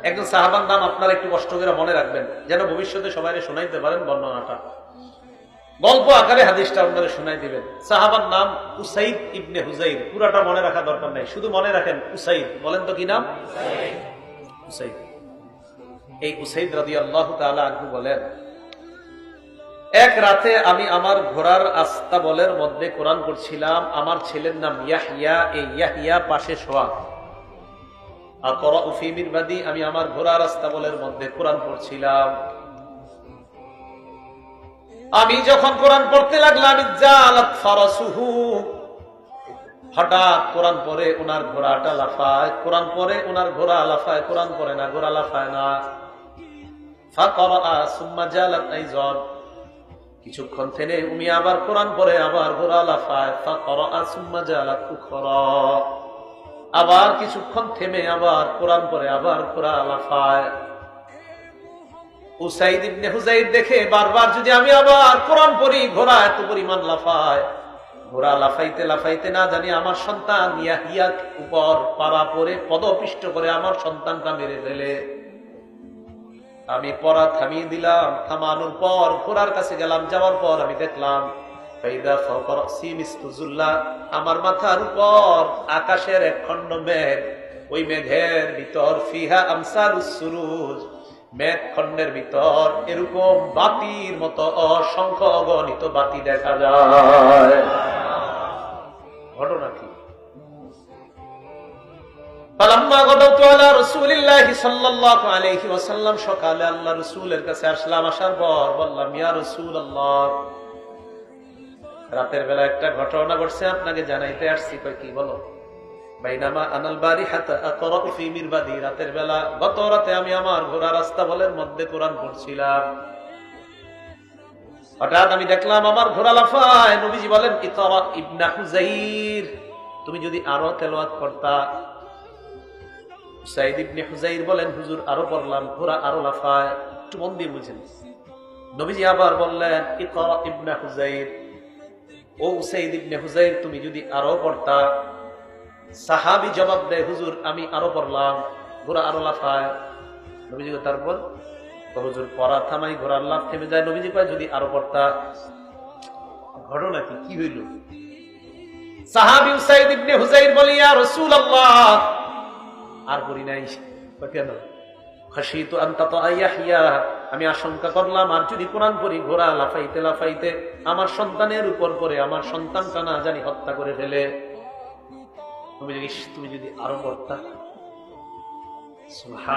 একজন সাহাবার নাম আপনারা একটু কষ্ট করে মনে রাখবেন, যেন ভবিষ্যতে সবাই শোনাইতে পারেন বর্ণনাটা। গল্প আকারে হাদিসটা আপনারা শোনাই দিবেন। সাহাবার নাম উসাইদ ইবনে হুজাইর। পুরাটা মনে রাখা দরকার নাই, শুধু মনে রাখেন উসাইদ। বলেন তো কি নাম? উসাইদ। এই উসাইদ রাদিয়াল্লাহু তাআলা আনহু বলেন, এক রাতে আমি আমার ঘোড়ার আস্তাবলের মধ্যে কোরআন পড়ছিলাম। আমার ছেলের নাম ইয়াহইয়া। এই ইয়াহইয়া পাশে শোয়া। আকরাউ ফি মিরবাদি, আমি আমার ঘোড়ার আস্তাবলের মধ্যে কোরআন পড়ছিলাম। আমি যখন কোরআন পড়তে লাগলাম, জালাত ফারাসুহু, হঠাৎ কোরআন পড়ে ওনার ঘোড়াটা লাফায়। কোরআন পড়ে ওনার ঘোড়া লাফায়, কোরআন পড়ে না, ঘোড়া লাফায় না। ফাকরা সুম্মা জালাত আইযান, কিছুক্ষণ থেমে উনি আবার কোরআন পড়ে, আবার ঘোড়া লাফায়। ফাকরা সুম্মা জালাত উখরা, আবার কিছুক্ষণ থেমে আবার কোরআন পড়ে, আবার ঘোড়া লাফায়। উসাইদ ইবনে হুজাইর দেখে বারবার যদি আমি আবার কোরআন পড়ি, ঘোড়া এত পরিমাণ লাফায়। ঘোড়া লাফাইতে লাফাইতে না জানি আমার সন্তান ইয়াহিয়ার উপর পাড়া পড়ে পদপিষ্ট করে আমার সন্তানটা মেরে ফেলে। আমি পড়া থামিয়ে দিলাম। থামানোর পর ঘোড়ার কাছে গেলাম। যাওয়ার পর আমি দেখলাম আমার মাথার উপর আকাশের এক খণ্ড মেঘ। ওই মেঘের ভিতর ফিহা আমসালুস সুরুজ, মেঘ খণ্ডের ভিতর এরকম বাতির মতো অসংখ্য অগণিত বাতি দেখা যায়। ঘটনা কি? সকালে আল্লাহ রাসূলের কাছে আসলাম। আসার পর বললাম, ইয়া রাসূলুল্লাহ, রাতের বেলা একটা ঘটনা ঘটছে, আপনাকে জানাইতে আসছি। কই কি? বলো। বাইনামা আনাল বারিহাতা আকরাউ ফি মিরবাদি, রাতের বেলা গত রাতে আমি আমার ঘোড়ার আস্তাবলের মধ্যে কোরআন পড়ছিলাম। হঠাৎ আমি দেখলাম আমার ঘোড়া লাফায়। নবীজি বলেন, ইকরা ইবনে হুজাইর, তুমি যদি আরো তেলাওয়াত করতা। উসাইদ ইবনে হুজাইর বলেন, হুজুর আরো পড়লাম, ঘোড়া আরো লাফায়। একটু মন দিয়ে বুঝেন। নবীজি আবার বললেন, ইকরা ইবনে হুজাইর, ও উসাইদ ইবনে হুজাইর, তুমি যদি আরো পড়তা। সাহাবী জবাব দেয়, হুজুর আমি আরো পড়লাম, ঘোড়া আরো লাফায়। নবীজি তারপর হুজুর পড়া থামাই, ঘোড়ার লাফ থেমে যায়। নবীজি কয়, যদি আরো পড়তা। ঘটনা কি? কি হইল? সাহাবী উসাইদ ইবনে হুজাইর বলে, ইয়া রাসূলুল্লাহ, আর পড়ি নাই। কেন? খাশিতু আন তাতা ইয়াহইয়া, আমি আশঙ্কা করলাম আর যদি কোরআন পড়ি, ঘোড়া লাফাইতে লাফাইতে আমার সন্তানের উপর পড়ে আমার সন্তানটা না জানি হত্যা করে ফেলে। তুমি যদি আরো পড়তা। সুবহান